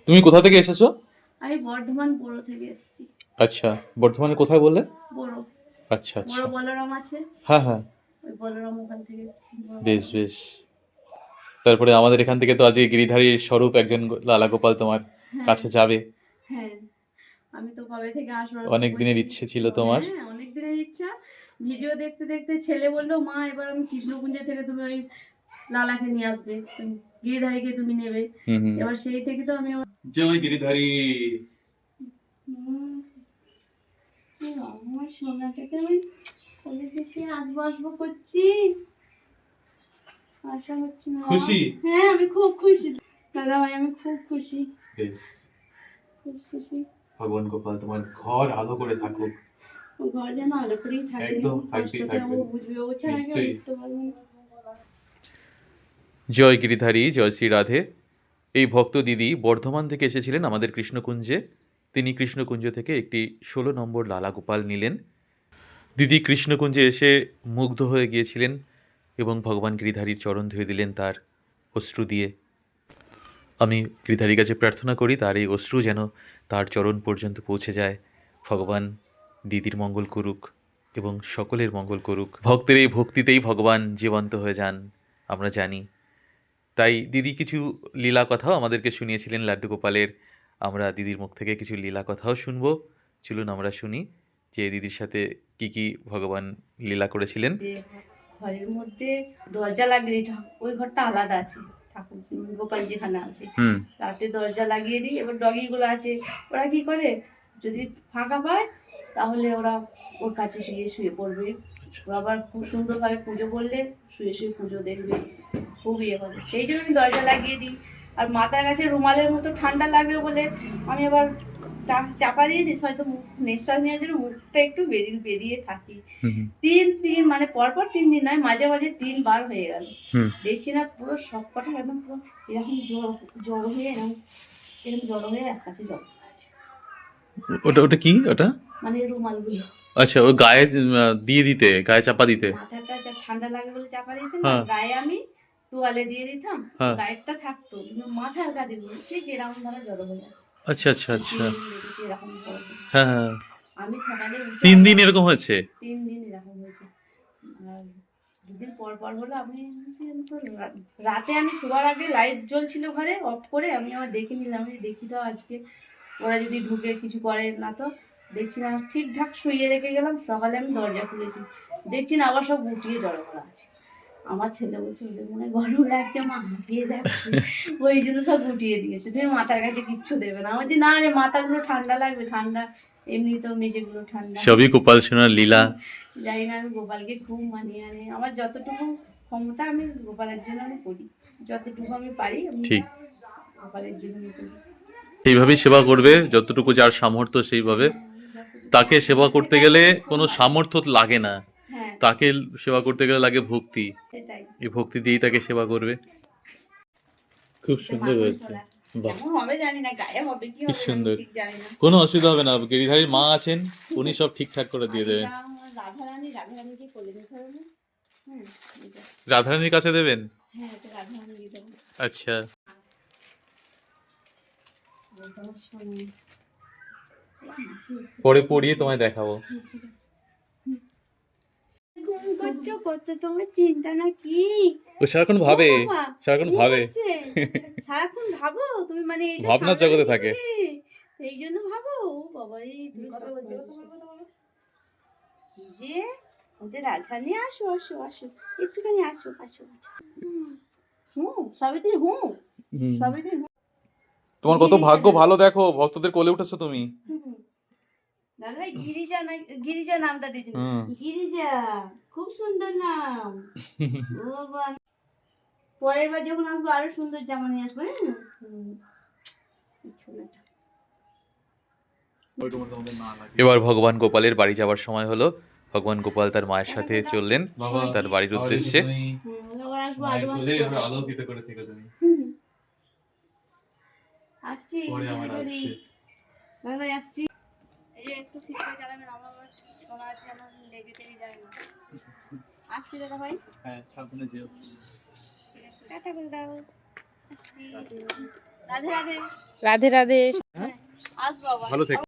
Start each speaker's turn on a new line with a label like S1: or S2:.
S1: তুমি কোথা থেকে এসেছো?
S2: আমি বর্ধমান বড় থেকে এসেছি।
S1: আচ্ছা, বর্ধমানে কোথায় বললে?
S2: বড়
S1: আচ্ছা
S2: বড়
S1: আচ্ছা।
S2: বলরাম আছে,
S1: হ্যাঁ হ্যাঁ।
S2: ওই বলরাম ওখান থেকে এসেছি, বড়
S1: বেশ
S2: বলরাম।
S1: বেশ। তারপরে আমাদের এখান থেকে তো আজকে গিরিধারীর স্বরূপ একজন লালা গোপাল তোমার
S2: হ্যাঁ
S1: কাছে যাবে।
S2: হ্যাঁ, আমি তো কবে থেকে আসবো আসবো
S1: অনেক দিনের
S2: করছি।
S1: ইচ্ছে ছিল তোমার।
S2: হ্যাঁ, অনেক দিনের ইচ্ছা। ভিডিও দেখতে দেখতে ছেলে বললো, মা এবার আমি কৃষ্ণকুঞ্জ থেকে তুমি ওই লালাকে নিয়ে আসবে, ওই গিরিধারীকে তুমি নেবে।
S1: হুম হুম।
S2: এবার সেই থেকে তো আমি
S1: জয় গিরিধারী।
S2: হুম, আমার সোনাটাকে আমি কোলে থেকে আসবো আসবো করছি, আশা হচ্ছে না বাবা।
S1: খুশি?
S2: হ্যাঁ, আমি খুব খুশি দাদা ভাই, আমি খুব খুশি,
S1: বেশ।
S2: খুব খুশি।
S1: ভগবান গোপাল তোমার ঘর আলো করে থাকুক।
S2: ও ঘর যেন আলো করেই থাকে,
S1: একদম থাকবেই
S2: কষ্টটা ও
S1: থাকবে।
S2: বুঝবে, ও ছাড়া কেউ
S1: নিশ্চয়ই।
S2: বুঝতে পারবে না।
S1: জয় গিরিধারী, জয় শ্রী রাধে। এই ভক্ত দিদি বর্ধমান থেকে এসেছিলেন আমাদের কৃষ্ণকুঞ্জে। তিনি কৃষ্ণকুঞ্জ থেকে একটি 16 নম্বর লালা গোপাল নিলেন। দিদি কৃষ্ণকুঞ্জে এসে মুগ্ধ হয়ে গিয়েছিলেন এবং ভগবান গিরিধারীর চরণ ধুয়ে দিলেন তার অশ্রু দিয়ে। আমি গিরিধারীর কাছে প্রার্থনা করি তার এই অশ্রু যেন তার চরণ পর্যন্ত পৌঁছে যায়। ভগবান দিদির মঙ্গল করুক এবং সকলের মঙ্গল করুক। ভক্তের এই ভক্তিতেই ভগবান জীবন্ত হয়ে যান, আমরা জানি। তাই দিদি কিছু লীলা কথাও আমাদেরকে শুনিয়েছিলেন লাড্ডু গোপালের। আমরা দিদির মুখ থেকে কিছু লীলা কথাও শুনবো। চলুন আমরা শুনি যে দিদির সাথে কি কি ভগবান লীলা করেছিলেন।
S2: যে ঘরের মধ্যে দরজা লাগিয়ে দিই, ওই ঘরটা আলাদা আছে, ঠাকুর গোপাল যেখানে আছে।
S1: হুম।
S2: রাতে দরজা লাগিয়ে দিই, এবার ডগিগুলো আছে, ওরা কি করে, যদি ফাঁকা পায় তাহলে ওরা ওর কাছে শুয়ে শুয়ে পড়বে। ও আবার খুব সুন্দরভাবে পুজো করলে শুয়ে শুয়ে পুজো দেখবে, খুব ইয়ে হবে, সেই জন্য আমি দরজা লাগিয়ে দিই। আর মাথার কাছে রুমালের মতো ঠান্ডা লাগবে বলে আমি আবার চাপা দিয়ে দিই, হয়তো মুখ নিঃশ্বাস নেওয়ার জন্য মুখটা একটু বেরিয়ে বেরিয়ে থাকি।
S1: হুম হুম।
S2: তিন দিন মানে পরপর 3 দিন নয়, মাঝে মাঝে 3 বার হয়ে গেল।
S1: হুম।
S2: দেখছি না পুরো সবকটা একদম পুরো এরকম জড়ো হয়ে এরকম এরকম জড়ো হয়ে এক কাছে জড়ো আছে,
S1: ওটা ওটা কি ওটা?
S2: মানে রুমালগুলো।
S1: আচ্ছা, ও গায়ে দিয়ে দিতে, গায়ে চাপা দিতে।
S2: মাথাটা ঠান্ডা লাগে বলে চাপা দিতাম না,
S1: হ্যাঁ
S2: গায়ে আমি তোয়ালে দিয়ে দিতাম,
S1: হ্যাঁ।
S2: গায়েরটা থাকতো, কিন্তু মাথার কাছে ঠিক এরকম ধরে জড়ো হয়ে আছে।
S1: আচ্ছা আচ্ছা আচ্ছা।
S2: দেখেছি এরকম করে।
S1: হ্যাঁ হ্যাঁ।
S2: আমি সকালে উঠে
S1: 3 দিন এরকম হয়েছে?
S2: 3 দিন এরকম হয়েছে। আর 2 দিন পর পর হলো, আমি আমি তো রাতে আমি শোয়ার আগে লাইট জ্বলছিল ঘরে, অফ করে আমি আবার দেখে নিলাম, আমি দেখি তো আজকে ওরা যদি ঢুকে কিছু করে না তো। দেখছি না, ঠিকঠাক শুয়ে রেখে গেলাম, সকালে আমি দরজা খুলেছি, দেখছি না আবার সব গুটিয়ে জড়ো করা আছে। আমার ছেলে বলছে ওদের মনে হয় গরম লাগছে, মা হাঁপিয়ে যাচ্ছে, ওই জন্য সব গুটিয়ে দিয়েছে, তুমি মাথার কাছে কিচ্ছু দেবে না। আমার যে না রে, মাথাগুলো ঠান্ডা লাগবে, ঠান্ডা এমনি তো মেঝেগুলো ঠান্ডা।
S1: সবই গোপাল সোনার লীলা।
S2: জানি না, আমি গোপালকে খুব মানিয়ে আনি, আমার যতটুকু ক্ষমতা আমি গোপালের জন্য আমি করি, যতটুকু আমি পারি আমি
S1: ঠিক।
S2: গোপালের জন্য আমি করি।
S1: সেইভাবেই সেবা করবে, যতটুকু যার সামর্থ্য সেইভাবে।
S2: যতটুকু
S1: তাকে সেবা
S2: আমার
S1: করতে
S2: থেকে
S1: গেলে
S2: যতটুকু
S1: কোনো
S2: হয়।
S1: সামর্থ্য লাগে না।
S2: হ্যাঁ,
S1: তাকে সেবা করতে গেলে লাগে ভক্তি।
S2: সেটাই।
S1: এই ভক্তি দিয়েই তাকে সেবা করবে। খুব
S2: এটা
S1: সুন্দর
S2: মাখন
S1: হয়েছে।
S2: ছোলা,
S1: বাহ!
S2: কেমন হবে জানি না, গায়ে হবে কি
S1: কি
S2: হবে না আমি
S1: সুন্দর।
S2: ঠিক জানি না।
S1: কোনো অসুবিধা হবে না। গিরিধারীর মা আছেন, উনি সব ঠিকঠাক করে দিয়ে দেবেন।
S2: এটা আমার রাধারানীকে কোলে নিতে হবে না। হুম, এটা।
S1: রাধারানীর কাছে দেবেন?
S2: হ্যাঁ, এটা রাধারানী দিয়ে দেবো।
S1: আচ্ছা।
S2: বলতে আমার শোনে। মাছি হচ্ছে।
S1: পরে পড়িয়ে তোমায় দেখাবো।
S2: ঠিক আছে। ঘুম করছো, করছো তোমার চিন্তা না কি?
S1: ও সারাক্ষণ
S2: ও
S1: ভাবে,
S2: বাবা,
S1: সারাক্ষণ
S2: ঘুম
S1: ভাবে।
S2: হচ্ছে, সারাক্ষণ ভাবো তুমি, মানে এটা
S1: ভাবনার জগতে
S2: সামলাবে কি
S1: থাকে।
S2: করে, এই জন্য ভাবো। ও বাবা রে, তুমি কথা বলছো যে ওদের রাজধানী, আসো আসো আসো, একটুখানি আসো আসো আসো। হুম, সবই তুই হুম,
S1: হুম।
S2: সবই তুই হুম।
S1: তোমার কত
S2: গিরিজা
S1: ভাগ্য
S2: না,
S1: ভালো দেখো, ভক্তদের কোলে উঠেছো তুমি।
S2: হুম, দাদা ভাই গিরিজা না, গিরিজা নামটা দিয়েছিল।
S1: হুম।
S2: গিরিজা, খুব সুন্দর নাম। ও বাবা, পরের বার যখন আসবো আরো সুন্দর জামা নিয়ে আসবো, হ্যাঁ। হুম, এই ছোলাটা।
S1: এবার ভগবান গোপালের বাড়ি যাওয়ার সময় হলো। ভগবান গোপাল তার মায়ের সাথে চললেন তার বাড়ির উদ্দেশ্যে।
S2: আবার আসবো অ্যাডভান্স করে আসবো।
S1: আলোকিত করে থেকো তুমি।
S2: হুম, আসছি
S1: পরে আমার
S2: দিদি,
S1: আসছে।
S2: দাদা ভাই আসছি। এই যে একটু ঠিক করে চালাবেন, আমার আবার সোনা আছে, আমার লেগে টেগে যায় না। আসছি দাদা ভাই,
S1: হ্যাঁ, সাবধানে যেও।
S2: টাটা করে দাও। আসছি রাধে রাধে।
S3: রাধে রাধে।
S2: আসবো আবার।
S1: ভালো থেকো।